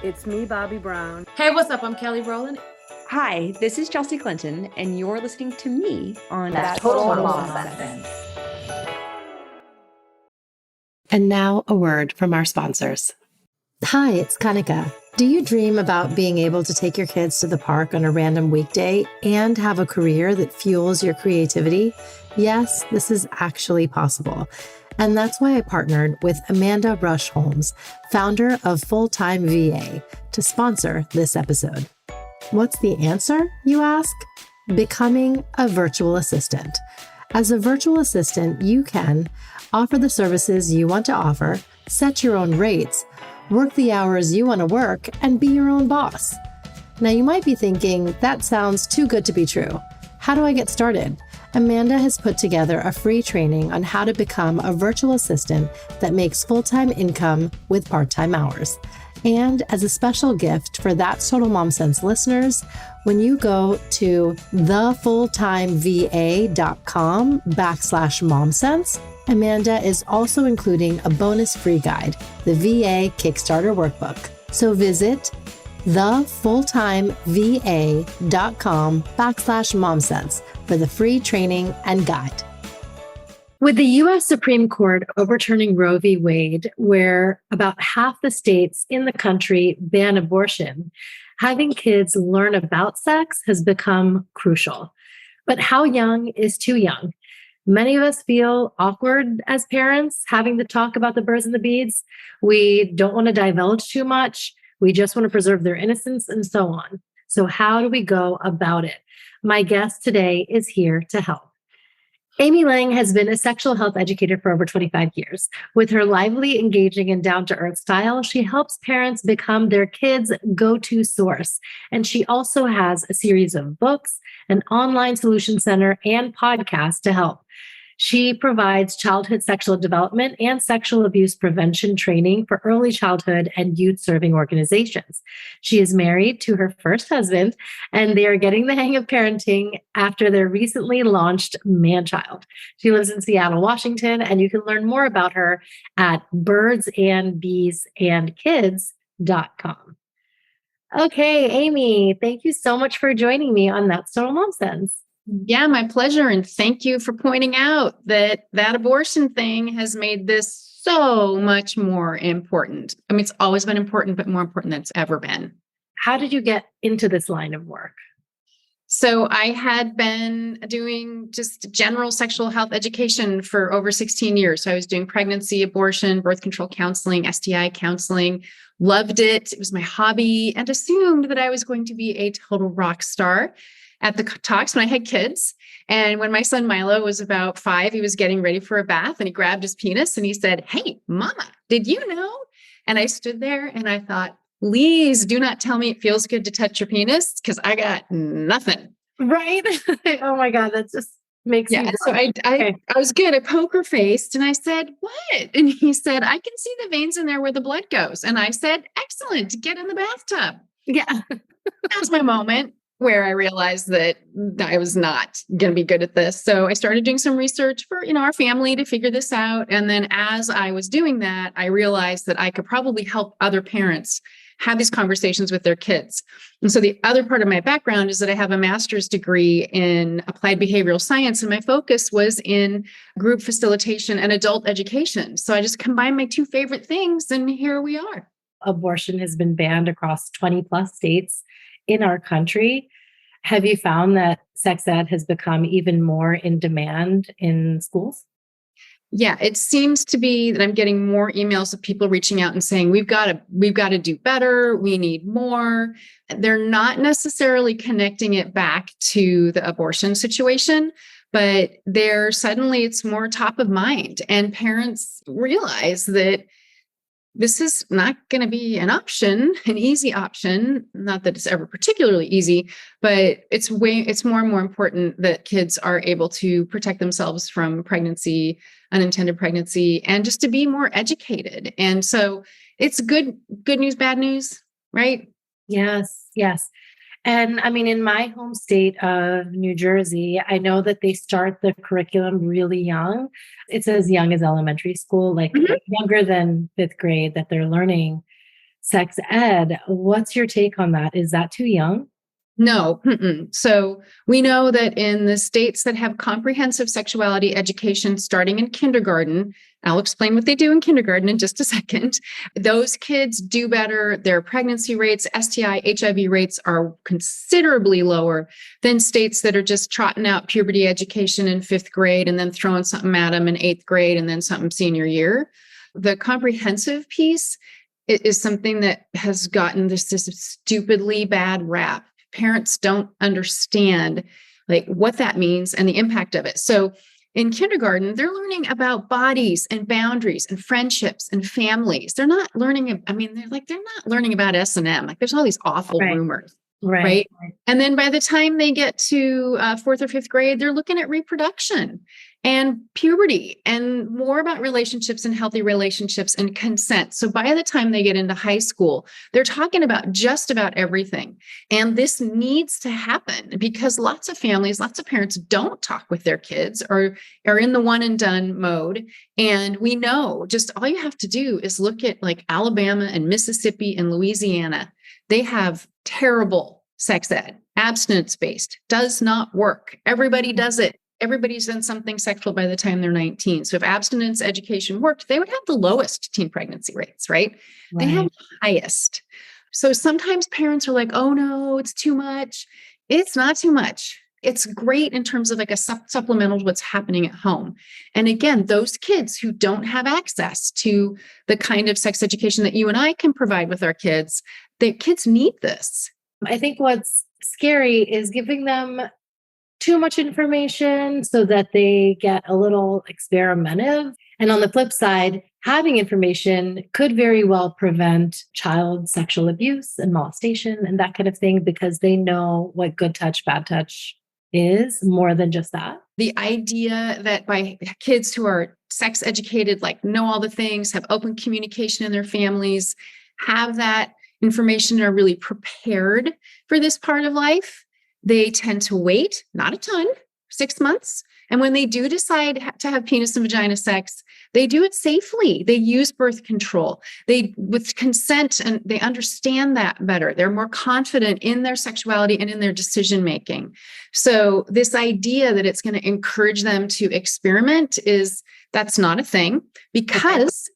It's me, Bobby Brown. Hey, what's up? I'm Kelly Rowland. Hi, this is Chelsea Clinton, and you're listening to me on That Total Mom Sentence. And now a word from our sponsors. Hi, it's Kanika. Do you dream about being able to take your kids to the park on a random weekday and have a career that fuels your creativity? Yes, this is actually possible. And that's why I partnered with Amanda Rush Holmes, founder of Full-Time VA, to sponsor this episode. What's the answer, you ask? Becoming a virtual assistant. As a virtual assistant, you can offer the services you want to offer, set your own rates, work the hours you want to work, and be your own boss. Now, you might be thinking, that sounds too good to be true. How do I get started? Amanda has put together a free training on how to become a virtual assistant that makes full-time income with part-time hours. And as a special gift for That's Total Mom Sense listeners, when you go to thefulltimeva.com/momsense, Amanda is also including a bonus free guide, the VA Kickstarter Workbook. So visit thefulltimeva.com/momsense for the free training and guide. With the U.S. Supreme Court overturning Roe v. Wade, where about half the states in the country ban abortion, having kids learn about sex has become crucial. But how young is too young? Many of us feel awkward as parents having to talk about the birds and the beads. We don't want to divulge too much. We just want to preserve their innocence and so on. So how do we go about it? My guest today is here to help. Amy Lang has been a sexual health educator for over 25 years. With her lively, engaging, and down-to-earth style, she helps parents become their kids' go-to source. And she also has a series of books, an online solution center, and podcasts to help. She provides childhood sexual development and sexual abuse prevention training for early childhood and youth-serving organizations. She is married to her first husband, and they are getting the hang of parenting after their recently launched man-child. She lives in Seattle, Washington, and you can learn more about her at birdsandbeesandkids.com. Okay, Amy, thank you so much for joining me on That's Total Mom Sense. Yeah, my pleasure. And thank you for pointing out that abortion thing has made this so much more important. I mean, it's always been important, but more important than it's ever been. How did you get into this line of work? So I had been doing just general sexual health education for over 16 years. So I was doing pregnancy, abortion, birth control counseling, STI counseling, loved it. It was my hobby and assumed that I was going to be a total rock star at the talks when I had kids. And when my son Milo was about 5, he was getting ready for a bath and he grabbed his penis and he said, "Hey, mama, did you know?" And I stood there and I thought, please do not tell me it feels good to touch your penis because I got nothing. Right? Oh my God, that just makes me. So I was good. I poker faced and I said, "What?" And he said, "I can see the veins in there where the blood goes." And I said, "Excellent, get in the bathtub." Yeah. That was my moment where I realized that I was not going to be good at this. So I started doing some research for, our family to figure this out. And then as I was doing that, I realized that I could probably help other parents have these conversations with their kids. And so the other part of my background is that I have a master's degree in applied behavioral science, and my focus was in group facilitation and adult education. So I just combined my two favorite things, and here we are. Abortion has been banned across 20 plus states in our country. Have you found that sex ed has become even more in demand in schools? Yeah, it seems to be that I'm getting more emails of people reaching out and saying, we've got to do better. We need more. They're not necessarily connecting it back to the abortion situation, but it's more top of mind. And parents realize that this is not going to be an easy option. Not that it's ever particularly easy, but it's more and more important that kids are able to protect themselves from pregnancy, unintended pregnancy, and just to be more educated. And so it's good news, bad news, right? Yes, yes. And I mean, in my home state of New Jersey, I know that they start the curriculum really young. It's as young as elementary school, like younger than 5th grade that they're learning sex ed. What's your take on that? Is that too young? No. So we know that in the states that have comprehensive sexuality education starting in kindergarten, I'll explain what they do in kindergarten in just a second. Those kids do better. Their pregnancy rates, STI, HIV rates are considerably lower than states that are just trotting out puberty education in 5th grade and then throwing something at them in 8th grade and then something senior year. The comprehensive piece is something that has gotten this stupidly bad rap. Parents don't understand like what that means and the impact of it. So in kindergarten, they're learning about bodies and boundaries and friendships and families. They're not learning. I mean, they're not learning about S&M. Like there's all these awful rumors. Right. And then by the time they get to 4th or 5th grade, they're looking at reproduction and puberty and more about relationships and healthy relationships and consent. So by the time they get into high school, they're talking about just about everything. And this needs to happen because lots of families, lots of parents don't talk with their kids or are in the one and done mode. And we know just all you have to do is look at like Alabama and Mississippi and Louisiana. They have terrible sex ed, abstinence-based, does not work. Everybody does it. Everybody's done something sexual by the time they're 19. So if abstinence education worked, they would have the lowest teen pregnancy rates, right? They have the highest. So sometimes parents are like, oh no, it's too much. It's not too much. It's great in terms of like a supplemental to what's happening at home. And again, those kids who don't have access to the kind of sex education that you and I can provide with our kids, the kids need this. I think what's scary is giving them too much information so that they get a little experimentative. And on the flip side, having information could very well prevent child sexual abuse and molestation and that kind of thing because they know what good touch, bad touch is more than just that. The idea that by kids who are sex educated, like know all the things, have open communication in their families, have that information, are really prepared for this part of life, they tend to wait, not a ton, 6 months. And when they do decide to have penis and vagina sex, they do it safely. They use birth control. They with consent, and they understand that better. They're more confident in their sexuality and in their decision making. So this idea that it's going to encourage them to experiment that's not a thing because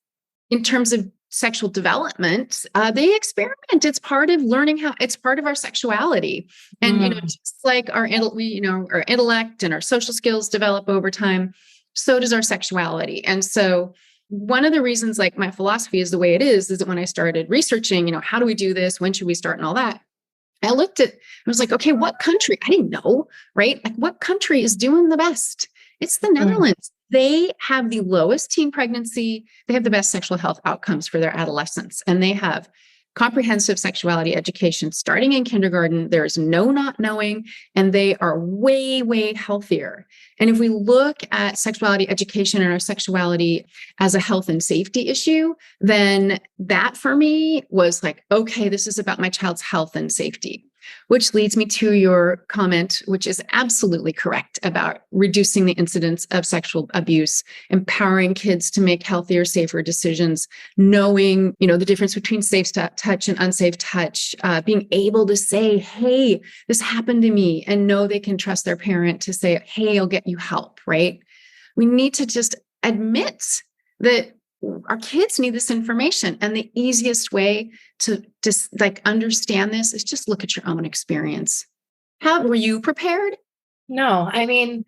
in terms of sexual development, they experiment. It's part of learning it's part of our sexuality. And, just like our intellect and our social skills develop over time, so does our sexuality. And so one of the reasons like my philosophy is the way it is that when I started researching, how do we do this? When should we start and all that? I was like, okay, what country? I didn't know, right? Like what country is doing the best? It's the Netherlands. They have the lowest teen pregnancy. They have the best sexual health outcomes for their adolescents. And they have comprehensive sexuality education starting in kindergarten. There's no not knowing, and they are way, way healthier. And if we look at sexuality education and our sexuality as a health and safety issue, then that for me was like, okay, this is about my child's health and safety. Which leads me to your comment, which is absolutely correct about reducing the incidence of sexual abuse, empowering kids to make healthier, safer decisions, knowing, the difference between safe touch and unsafe touch, being able to say, hey, this happened to me, and know they can trust their parent to say, hey, I'll get you help, right? We need to just admit that our kids need this information. And the easiest way to just understand this is just look at your own experience. How were you prepared? No, I mean,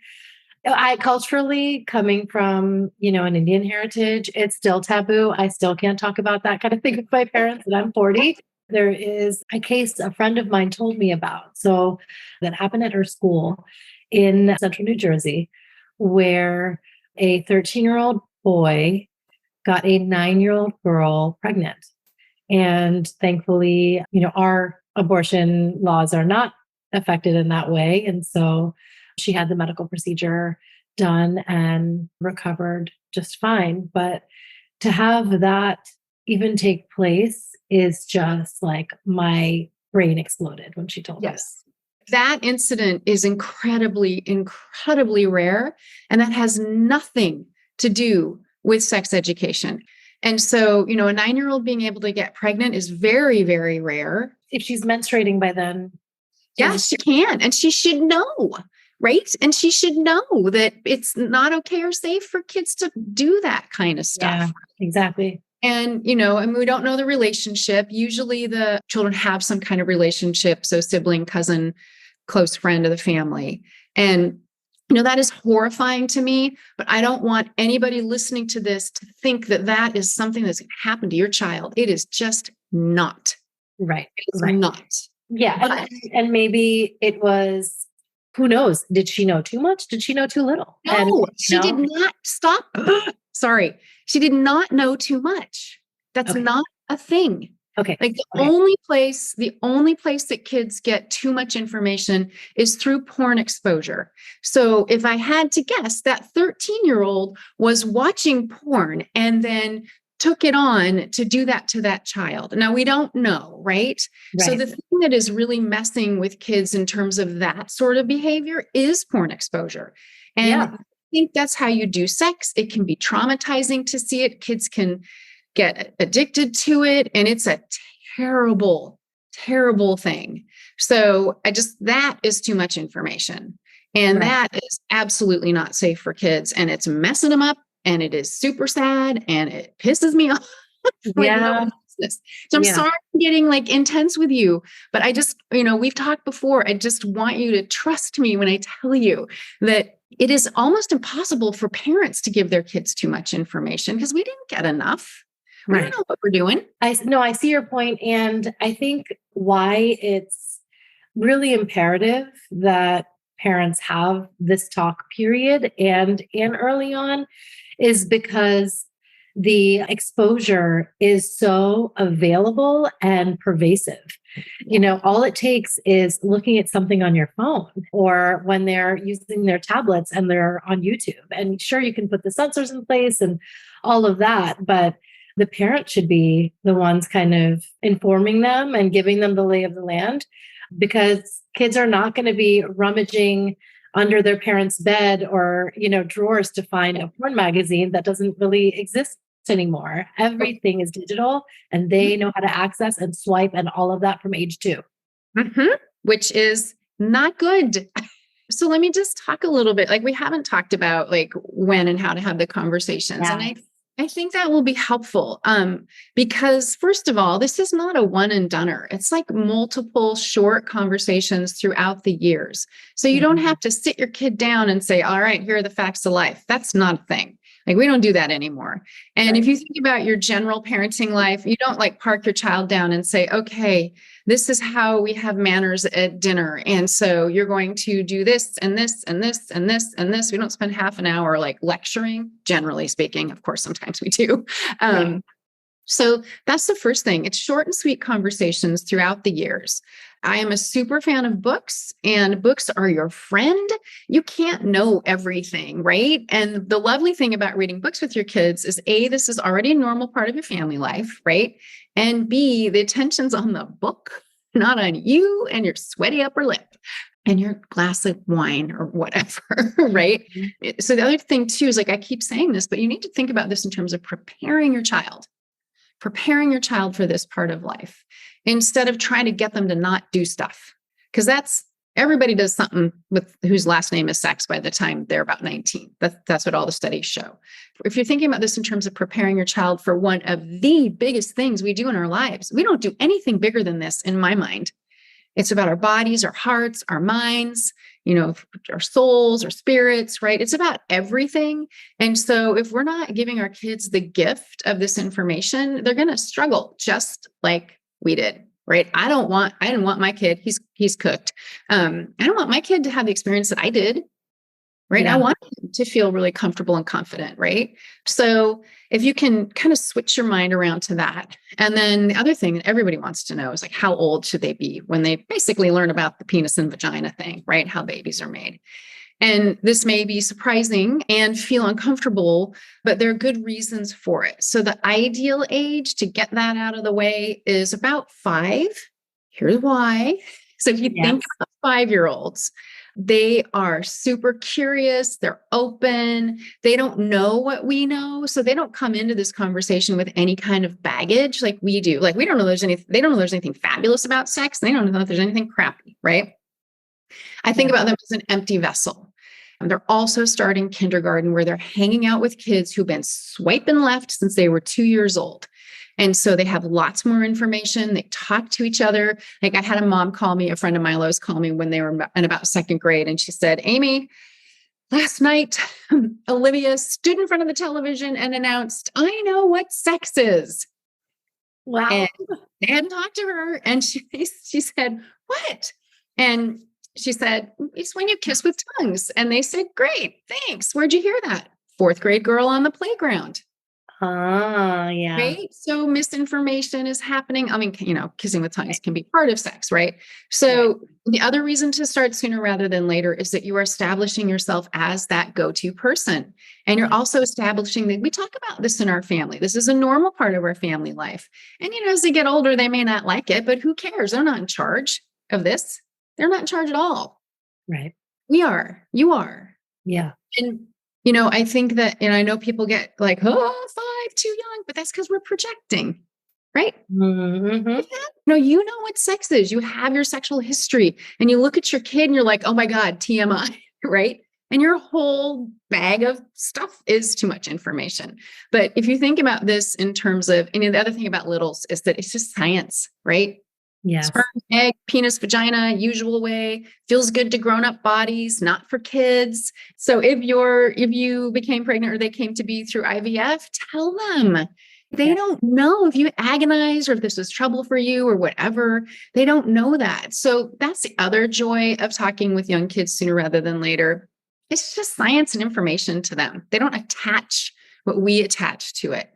I culturally coming from, an Indian heritage, it's still taboo. I still can't talk about that kind of thing with my parents, and I'm 40. There is a case a friend of mine told me about. So that happened at her school in central New Jersey, where a 13-year-old boy got a 9-year-old girl pregnant. And thankfully, our abortion laws are not affected in that way. And so she had the medical procedure done and recovered just fine. But to have that even take place is just like my brain exploded when she told me. Yes. That incident is incredibly, incredibly rare. And that has nothing to do with sex education. And so, a 9-year-old being able to get pregnant is very, very rare. If she's menstruating by then. Yes, she can. And she should know, right? And she should know that it's not okay or safe for kids to do that kind of stuff. Yeah, exactly. And, and we don't know the relationship. Usually the children have some kind of relationship. So sibling, cousin, close friend of the family. And, that is horrifying to me, but I don't want anybody listening to this to think that that is something that's going to happen to your child. It is just not. Right. It's right. not. Yeah. And maybe it was, who knows? Did she know too much? Did she know too little? No, she did not. Stop. Sorry. She did not know too much. That's not a thing. Okay. Like the only place that kids get too much information is through porn exposure. So if I had to guess, that 13-year-old was watching porn and then took it on to do that to that child. Now we don't know, right? So the thing that is really messing with kids in terms of that sort of behavior is porn exposure. And I think that's how you do sex. It can be traumatizing to see it. Kids can get addicted to it. And it's a terrible, terrible thing. So that is too much information. And that is absolutely not safe for kids. And it's messing them up. And it is super sad. And it pisses me off. So I'm sorry for getting intense with you, but I just, we've talked before. I just want you to trust me when I tell you that it is almost impossible for parents to give their kids too much information because we didn't get enough. We don't know what we're doing. I see your point. And I think why it's really imperative that parents have this talk period and early on is because the exposure is so available and pervasive. All it takes is looking at something on your phone or when they're using their tablets and they're on YouTube. And sure, you can put the sensors in place and all of that, but the parent should be the ones kind of informing them and giving them the lay of the land, because kids are not going to be rummaging under their parents' bed or, drawers to find a porn magazine that doesn't really exist anymore. Everything is digital and they know how to access and swipe and all of that from age 2. Which is not good. So let me just talk a little bit. We haven't talked about when and how to have the conversations. Yeah. And I think that will be helpful because first of all, this is not a one and doneer. It's multiple short conversations throughout the years. So you don't have to sit your kid down and say, all right, here are the facts of life. That's not a thing. We don't do that anymore. And if you think about your general parenting life, you don't park your child down and say, okay, this is how we have manners at dinner. And so you're going to do this and this and this and this and this. We don't spend half an hour lecturing, generally speaking. Of course, sometimes we do. So that's the first thing. It's short and sweet conversations throughout the years. I am a super fan of books, and books are your friend. You can't know everything, right? And the lovely thing about reading books with your kids is A, this is already a normal part of your family life, right? And B, the attention's on the book, not on you and your sweaty upper lip and your glass of wine or whatever, right? So the other thing too is I keep saying this, but you need to think about this in terms of preparing your child for this part of life instead of trying to get them to not do stuff. Because everybody does something with whose last name is sex by the time they're about 19. That's what all the studies show. If you're thinking about this in terms of preparing your child for one of the biggest things we do in our lives, we don't do anything bigger than this in my mind. It's about our bodies, our hearts, our minds, our souls, our spirits, right? It's about everything. And so if we're not giving our kids the gift of this information, they're going to struggle just like we did, right? I didn't want my kid, he's cooked. I don't want my kid to have the experience that I did, right? I want him to feel really comfortable and confident, right? So if you can kind of switch your mind around to that. And then the other thing that everybody wants to know is how old should they be when they basically learn about the penis and vagina thing, right? How babies are made. And this may be surprising and feel uncomfortable, but there are good reasons for it. So the ideal age to get that out of the way is about 5. Here's why. So if you think Yes. about 5-year-olds, they are super curious. They're open. They don't know what we know. So they don't come into this conversation with any kind of baggage like we do. Like we don't know they don't know there's anything fabulous about sex. They don't know if there's anything crappy, right? I think about them as an empty vessel. And they're also starting kindergarten where they're hanging out with kids who've been swiping left since they were 2 years old. And so they have lots more information. They talk to each other. Like I had a mom call me, a friend of Milo's call me when they were in about second grade. And she said, Amy, last night, Olivia stood in front of the television and announced, I know what sex is. Wow. And they hadn't talked to her. And she said, what? And she said, it's when you kiss with tongues. And they said, great, thanks. Where'd you hear that? Fourth grade girl on the playground. Yeah. Right. So misinformation is happening. I mean, kissing with tongues can be part of sex, right? So the other reason to start sooner rather than later is that you are establishing yourself as that go-to person. And you're also establishing that we talk about this in our family. This is a normal part of our family life. And, as they get older, they may not like it, but who cares? They're not in charge of this. They're not in charge at all. Right. We are. You are. Yeah. And I think that, I know people get like, oh, 5, too young, but that's because we're projecting, right? Mm-hmm. You know what sex is. You have your sexual history and you look at your kid and you're like, oh my God, TMI, right? And your whole bag of stuff is too much information. But if you think about this in terms of, and the other thing about littles is that it's just science, right? Yes. Sperm, egg, penis, vagina, usual way, feels good to grown-up bodies, not for kids. So if you became pregnant or they came to be through IVF, tell them. They don't know if you agonize or if this is trouble for you or whatever. They don't know that. So that's the other joy of talking with young kids sooner rather than later. It's just science and information to them. They don't attach what we attach to it.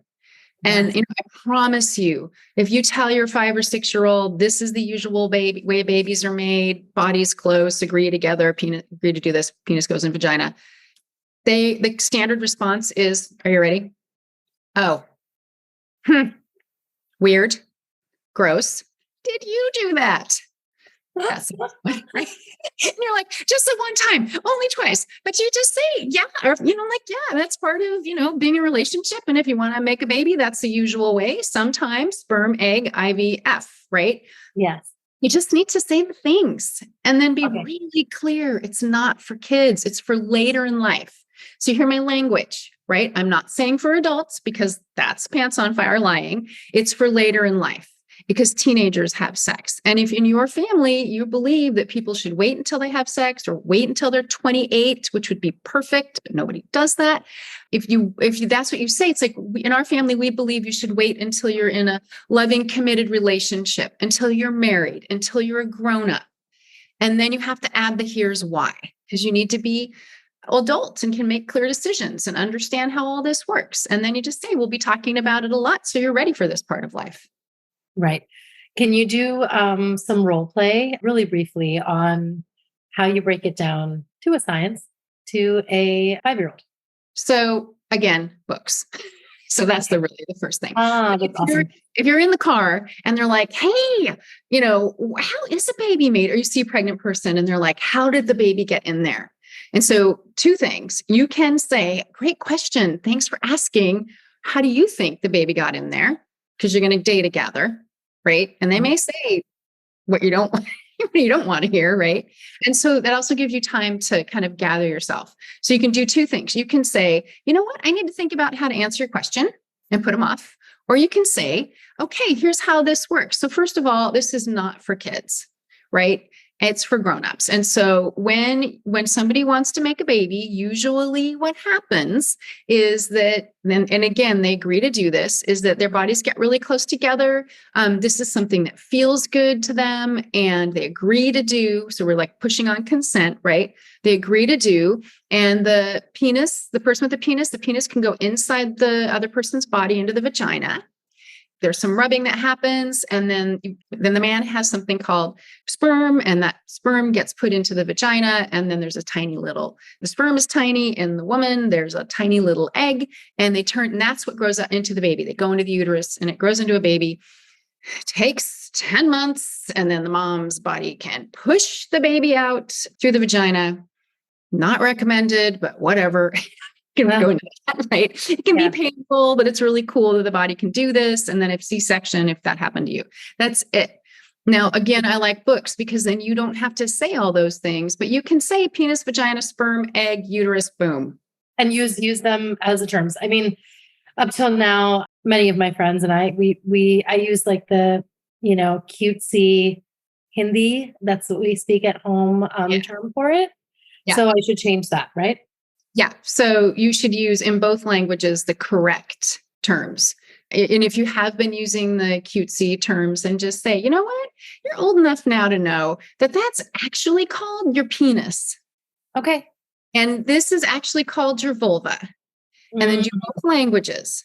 And I promise you, if you tell your 5 or 6-year-old, this is the usual way babies are made, bodies close, agree together, agree to do this, penis goes in vagina. The standard response is, are you ready? Oh, weird, gross. Did you do that? That's right. And you're like, just the one time, only twice. But you just say, yeah, or yeah, that's part of being in a relationship. And if you want to make a baby, that's the usual way. Sometimes sperm, egg, IVF, right? Yes. You just need to say the things and then be really clear. It's not for kids. It's for later in life. So you hear my language, right? I'm not saying for adults because that's pants on fire lying. It's for later in life. Because teenagers have sex. And if in your family, you believe that people should wait until they have sex or wait until they're 28, which would be perfect, but nobody does that. If that's what you say, it's like in our family, we believe you should wait until you're in a loving, committed relationship, until you're married, until you're a grown-up. And then you have to add the here's why, because you need to be adults and can make clear decisions and understand how all this works. And then you just say, we'll be talking about it a lot. So you're ready for this part of life. Right. Can you do some role play really briefly on how you break it down to a science to a 5-year-old? So again, books. So that's really the first thing. That's awesome. If you're in the car and they're like, hey, how is a baby made? Or you see a pregnant person and they're like, how did the baby get in there? And so 2 things. You can say, great question. Thanks for asking. How do you think the baby got in there? Because you're going to data gather, right? And they may say what you don't want to hear, right? And so that also gives you time to kind of gather yourself. So you can do 2 things. You can say, you know what? I need to think about how to answer your question and put them off. Or you can say, okay, here's how this works. So first of all, this is not for kids, right? It's for grown-ups. And so when somebody wants to make a baby, usually what happens is that then, and again, they agree to do this, is that their bodies get really close together. This is something that feels good to them and they agree to do. So we're like pushing on consent, right? They agree to do. And the person with the penis can go inside the other person's body into the vagina. There's some rubbing that happens. And then the man has something called sperm, and that sperm gets put into the vagina. And then there's the sperm is tiny. In the woman, there's a tiny little egg, and and that's what grows into the baby. They go into the uterus and it grows into a baby. It takes 10 months, and then the mom's body can push the baby out through the vagina. Not recommended, but whatever. Can go into that, right? It can be painful, but it's really cool that the body can do this. And then if C-section, if that happened to you, that's it. Now, again, I like books because then you don't have to say all those things, but you can say penis, vagina, sperm, egg, uterus, boom. And use them as the terms. I mean, up till now, many of my friends and I use like the, cutesy Hindi. That's what we speak at home term for it. Yeah. So I should change that, right? Yeah. So you should use in both languages the correct terms. And if you have been using the cutesy terms, then just say, you know what? You're old enough now to know that that's actually called your penis. Okay. And this is actually called your vulva. And then do both languages.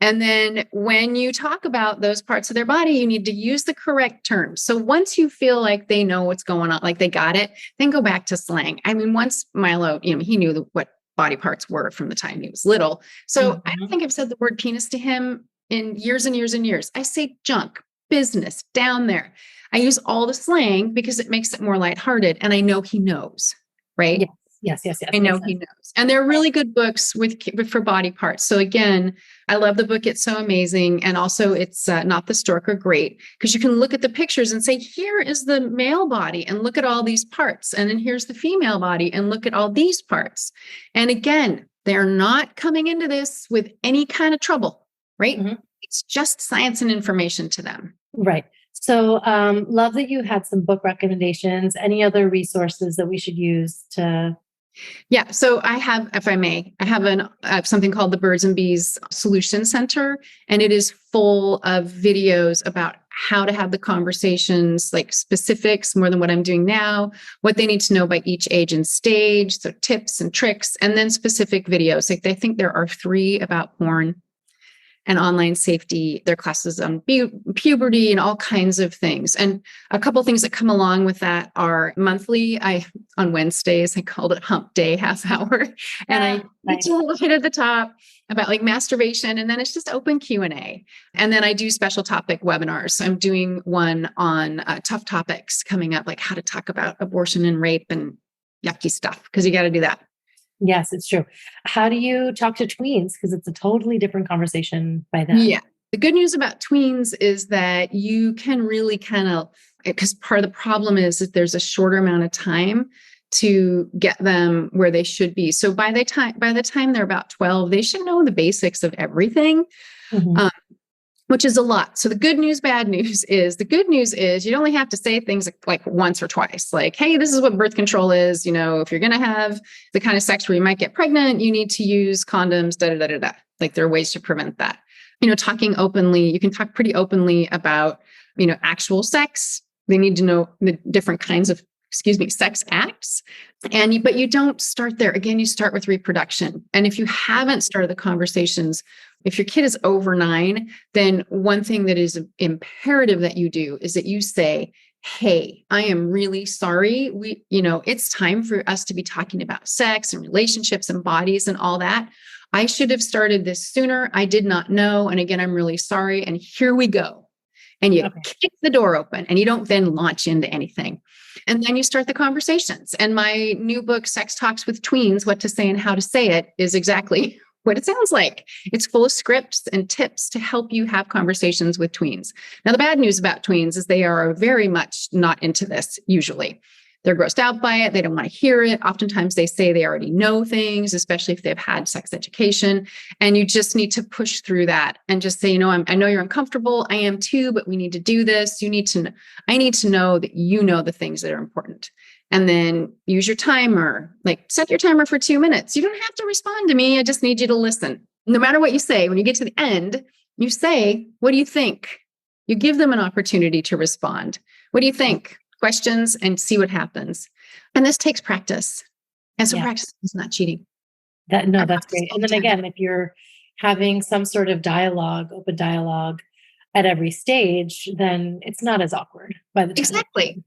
And then when you talk about those parts of their body, you need to use the correct terms. So once you feel like they know what's going on, like they got it, then go back to slang. I mean, once Milo, he knew what body parts were from the time he was little. So I don't think I've said the word penis to him in years and years and years. I say junk, business, down there. I use all the slang because it makes it more lighthearted. And I know he knows, right? Yes. I know he knows. And they're really good books for body parts. So again, I love the book. It's so amazing. And also it's Not the Stork are great because you can look at the pictures and say, here is the male body and look at all these parts. And then here's the female body and look at all these parts. And again, they're not coming into this with any kind of trouble, right? Mm-hmm. It's just science and information to them. Right. So love that you had some book recommendations. Any other resources that we should use to... Yeah. So I have, if I may, I have something called the Birds and Bees Solution Center, and it is full of videos about how to have the conversations, like specifics, more than what I'm doing now, what they need to know by each age and stage. So tips and tricks, and then specific videos. Like I think there are 3 about porn and online safety. There are classes on puberty and all kinds of things. And a couple of things that come along with that are monthly. On Wednesdays, I called it Hump Day half hour. And I put a little bit at the top about like masturbation. And then it's just open Q&A. And then I do special topic webinars. So I'm doing one on tough topics coming up, like how to talk about abortion and rape and yucky stuff, because you got to do that. Yes, it's true. How do you talk to tweens? Because it's a totally different conversation by them. Yeah. The good news about tweens is that you can really because part of the problem is that there's a shorter amount of time to get them where they should be. So by the time they're about 12, they should know the basics of everything. Mm-hmm. Which is a lot. So the good news, bad news is you only have to say things like once or twice, like, hey, this is what birth control is. If you're going to have the kind of sex where you might get pregnant, you need to use condoms, Like there are ways to prevent that. Talking openly, you can talk pretty openly about, actual sex. They need to know the different kinds of, sex acts. But you don't start there. Again, you start with reproduction. And if you haven't started the conversations, if your kid is over 9, then one thing that is imperative that you do is that you say, hey, I am really sorry. It's time for us to be talking about sex and relationships and bodies and all that. I should have started this sooner. I did not know. And again, I'm really sorry. And here we go. And you kick the door open and you don't then launch into anything. And then you start the conversations. And my new book, Sex Talks with Tweens, What to Say and How to Say It, is exactly what it sounds like. It's full of scripts and tips to help you have conversations with tweens. Now, the bad news about tweens is they are very much not into this usually. They're grossed out by it. They don't want to hear it. Oftentimes they say they already know things, especially if they've had sex education. And you just need to push through that and just say, I know you're uncomfortable. I am too, but we need to do this. I need to know that you know the things that are important. And then use your timer, like set your timer for 2 minutes. You don't have to respond to me. I just need you to listen. No matter what you say, when you get to the end, you say, what do you think? You give them an opportunity to respond. What do you think? Questions and see what happens. And this takes practice. And so practice is not cheating. That's great. And then again, if you're having some sort of dialogue, open dialogue at every stage, then it's not as awkward by the time. Exactly.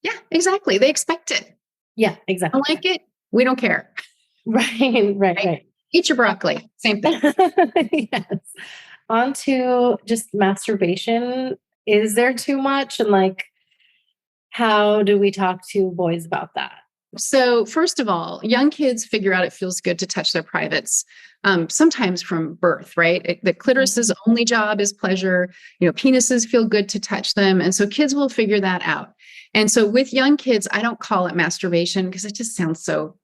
Yeah, exactly. They expect it. Yeah, exactly. Don't like it. We don't care. Right. Eat your broccoli. Same thing. Yes. On to just masturbation. is there too much? And like, how do we talk to boys about that? So first of all, young kids figure out it feels good to touch their privates, sometimes from birth, right? The clitoris's only job is pleasure. Penises feel good to touch them. And so kids will figure that out. And so with young kids, I don't call it masturbation because it just sounds so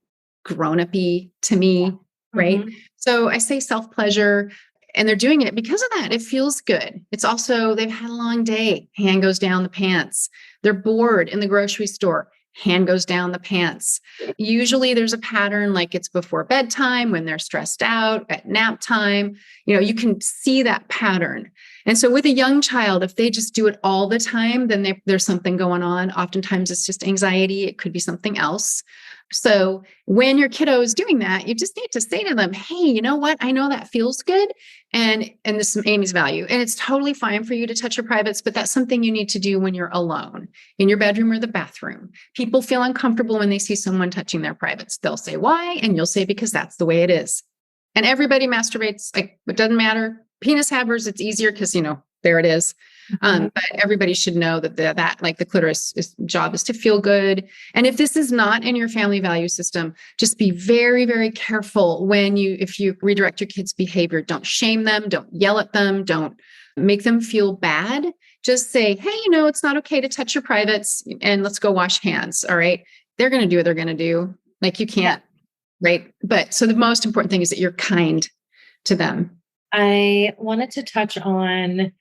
grown-up-y to me, right? So I say self-pleasure, and they're doing it because of that. It feels good. It's also, they've had a long day. Hand goes down the pants. They're bored in the grocery store. Hand goes down the pants. Usually there's a pattern, like it's before bedtime, when they're stressed out, at nap time. You can see that pattern. And so with a young child, if they just do it all the time, then there's something going on. Oftentimes it's just anxiety. It could be something else. So when your kiddo is doing that, you just need to say to them, hey, you know what? I know that feels good. And this is Amy's value. And it's totally fine for you to touch your privates, but that's something you need to do when you're alone in your bedroom or the bathroom. People feel uncomfortable when they see someone touching their privates. They'll say, why? And you'll say, because that's the way it is. And everybody masturbates. Like, it doesn't matter. Penis havers, it's easier because, there it is. But everybody should know that like the clitoris job is to feel good. And if this is not in your family value system, just be very, very careful if you redirect your kids' behavior. Don't shame them. Don't yell at them. Don't make them feel bad. Just say, hey, it's not okay to touch your privates and let's go wash hands. All right. They're going to do what they're going to do. Like, you can't, right? But so the most important thing is that you're kind to them. I wanted to touch on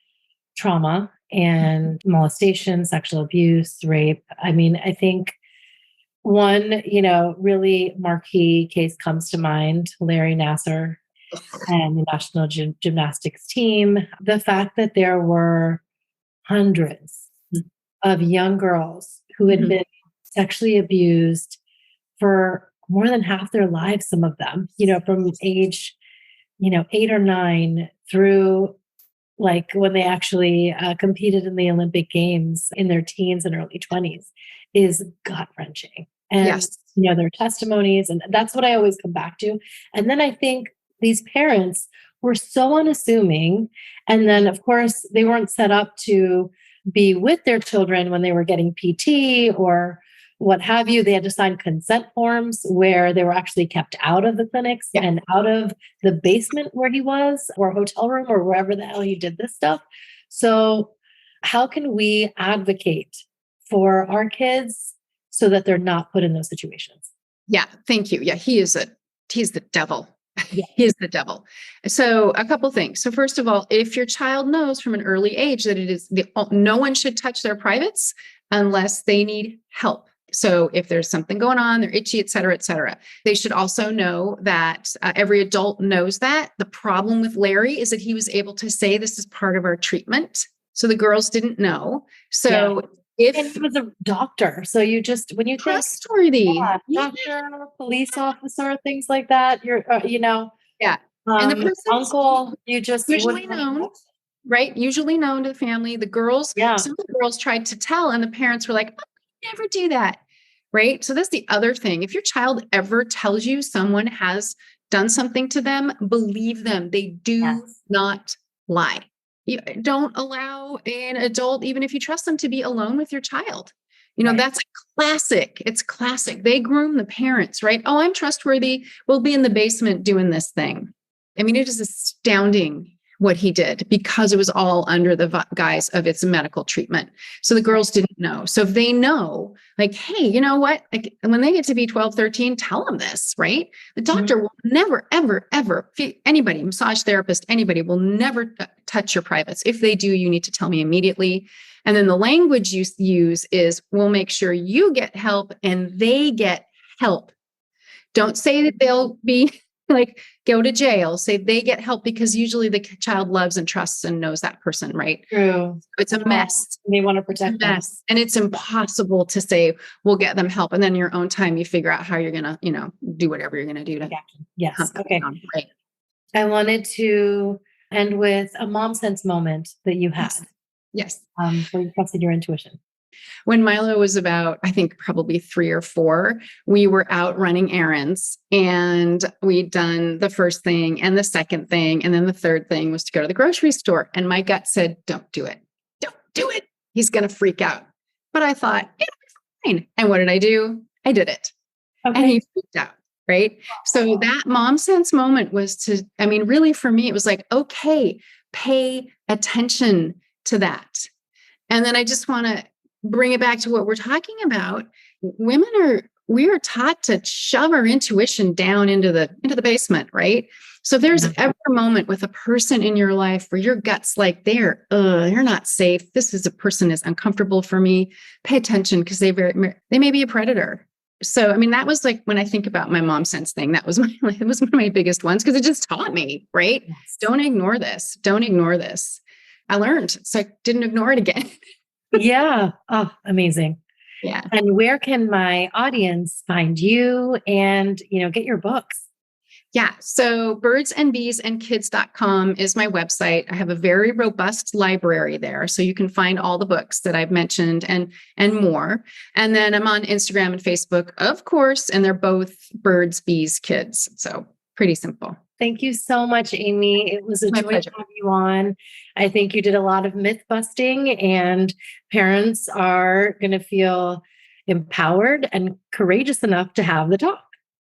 trauma and molestation, sexual abuse, rape. I mean, I think one, really marquee case comes to mind, Larry Nassar and the national gymnastics team. The fact that there were hundreds of young girls who had been sexually abused for more than half their lives, some of them, from age, 8 or 9 through like when they actually competed in the Olympic Games in their teens and early 20s, is gut-wrenching. And, their testimonies, and that's what I always come back to. And then I think these parents were so unassuming. And then, of course, they weren't set up to be with their children when they were getting PT or what have you. They had to sign consent forms where they were actually kept out of the clinics and out of the basement where he was, or hotel room, or wherever the hell he did this stuff. So how can we advocate for our kids so that they're not put in those situations? Yeah. Thank you. Yeah. He's the devil. Yeah. He is the devil. So a couple things. So first of all, if your child knows from an early age that no one should touch their privates unless they need help. So if there's something going on, they're itchy, et cetera, they should also know that every adult knows that. The problem with Larry is that he was able to say this is part of our treatment. So the girls didn't know. So and he was a doctor. So when you trustworthy, doctor, police officer, things like that, you're, and the person's uncle, you just usually known. Right? Usually known to the family. The girls, some of the girls tried to tell, and the parents were like, never do that. Right. So that's the other thing. If your child ever tells you someone has done something to them, believe them. They do not lie. You don't allow an adult, even if you trust them, to be alone with your child. That's classic. It's classic. They groom the parents, right? Oh, I'm trustworthy. We'll be in the basement doing this thing. I mean, it is astounding what he did because it was all under the guise of its medical treatment. So the girls didn't know. So if they know, like, hey, you know what? Like, when they get to be 12, 13, tell them this, right? The doctor will never, ever, ever, anybody, massage therapist, anybody will never touch your privates. If they do, you need to tell me immediately. And then the language you use is, we'll make sure you get help and they get help. Don't say that they'll be like, go to jail. Say they get help, because usually the child loves and trusts and knows that person, right? True. It's a mess. They want to protect them. And it's impossible to say, we'll get them help. And then in your own time, you figure out how you're going to, do whatever you're going to do to. Yes. Okay. Down, right. I wanted to end with a mom sense moment that you had. Yes. Where you trusted your intuition. When Milo was about, I think probably 3 or 4, we were out running errands, and we'd done the first thing and the second thing. And then the third thing was to go to the grocery store. And my gut said, don't do it. do it. He's going to freak out. But I thought, it'll be fine. And what did I do? I did it. Okay. And he freaked out. Right. So that mom sense moment was really for me, it was like, okay, pay attention to that. And then I just want to bring it back to what we're talking about. We are taught to shove our intuition down into the basement, right? So if there's ever a moment with a person in your life where your gut's like, you're not safe. This is a person is uncomfortable for me. Pay attention because they may be a predator. So, that was like, when I think about my mom sense thing, it was one of my biggest ones because it just taught me, right? Yes. Don't ignore this. Don't ignore this. I learned, so I didn't ignore it again. Yeah. Oh, amazing. Yeah. And where can my audience find you and, get your books? Yeah. So birdsandbeesandkids.com is my website. I have a very robust library there. So you can find all the books that I've mentioned and more. And then I'm on Instagram and Facebook, of course, and they're both Birds, Bees, Kids. So pretty simple. Thank you so much, Amy. It was a My joy pleasure. to have you on. I think you did a lot of myth busting, and parents are going to feel empowered and courageous enough to have the talk.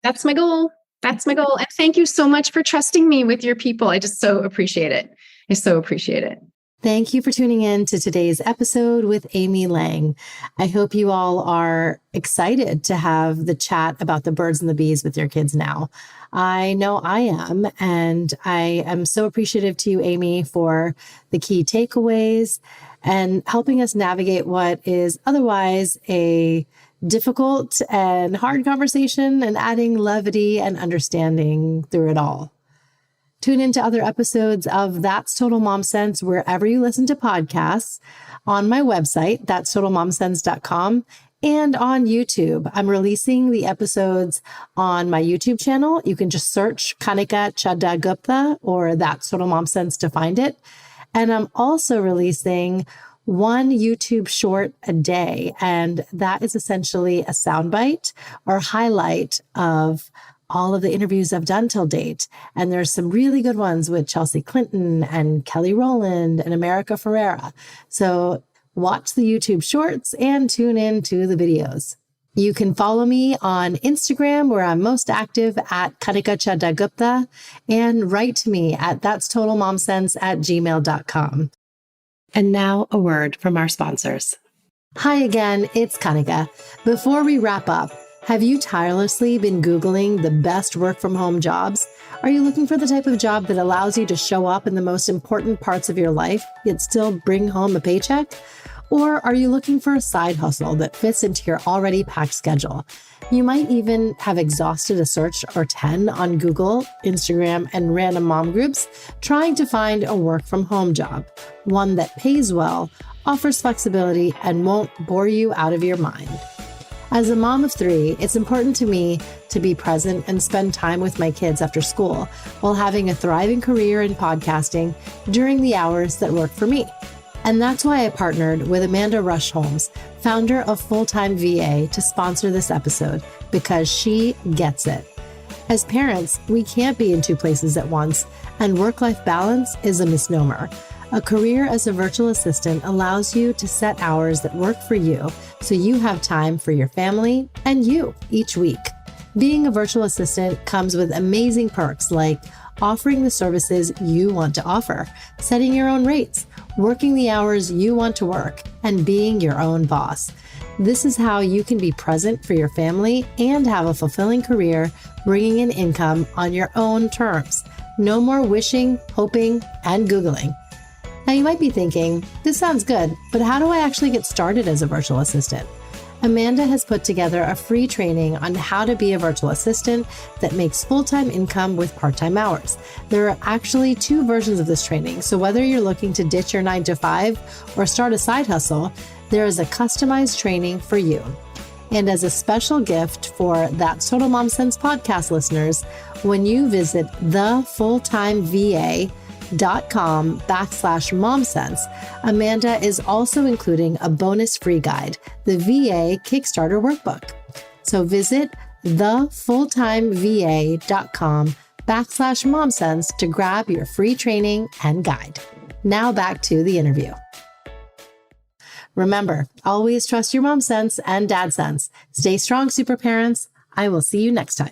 That's my goal. That's my goal. And thank you so much for trusting me with your people. I just so appreciate it. I so appreciate it. Thank you for tuning in to today's episode with Amy Lang. I hope you all are excited to have the chat about the birds and the bees with your kids now. I know I am, and I am so appreciative to you, Amy, for the key takeaways and helping us navigate what is otherwise a difficult and hard conversation and adding levity and understanding through it all. Tune into other episodes of That's Total Mom Sense wherever you listen to podcasts, on my website, that'stotalmomsense.com, and on YouTube. I'm releasing the episodes on my YouTube channel. You can just search Kanika Chadagupta or That's Total Mom Sense to find it. And I'm also releasing one YouTube short a day, and that is essentially a soundbite or highlight of all of the interviews I've done till date. And there's some really good ones with Chelsea Clinton and Kelly Rowland and America Ferrera. So watch the YouTube shorts and tune in to the videos. You can follow me on Instagram, where I'm most active at Kanika Chadagupta, and write to me at that'stotalmomsense@gmail.com. And now a word from our sponsors. Hi again, it's Kanika. Before we wrap up, have you tirelessly been Googling the best work from home jobs? Are you looking for the type of job that allows you to show up in the most important parts of your life, yet still bring home a paycheck? Or are you looking for a side hustle that fits into your already packed schedule? You might even have exhausted a search or 10 on Google, Instagram, and random mom groups trying to find a work from home job, one that pays well, offers flexibility, and won't bore you out of your mind. As a mom of 3, it's important to me to be present and spend time with my kids after school while having a thriving career in podcasting during the hours that work for me. And that's why I partnered with Amanda Rush Holmes, founder of Full-Time VA, to sponsor this episode, because she gets it. As parents, we can't be in 2 places at once, and work-life balance is a misnomer. A career as a virtual assistant allows you to set hours that work for you, so you have time for your family and you each week. Being a virtual assistant comes with amazing perks like offering the services you want to offer, setting your own rates, working the hours you want to work, and being your own boss. This is how you can be present for your family and have a fulfilling career, bringing in income on your own terms. No more wishing, hoping, and Googling. Now you might be thinking, this sounds good, but how do I actually get started as a virtual assistant? Amanda has put together a free training on how to be a virtual assistant that makes full-time income with part-time hours. There are actually 2 versions of this training, so whether you're looking to ditch your 9-to-5 or start a side hustle, there is a customized training for you. And as a special gift for That's Total Mom Sense podcast listeners, when you visit thefulltimeva.com/momsense, Amanda is also including a bonus free guide, the VA Kickstarter Workbook. So visit thefulltimeva.com/momsense to grab your free training and guide. Now back to the interview. Remember, always trust your mom sense and dad sense. Stay strong, super parents. I will see you next time.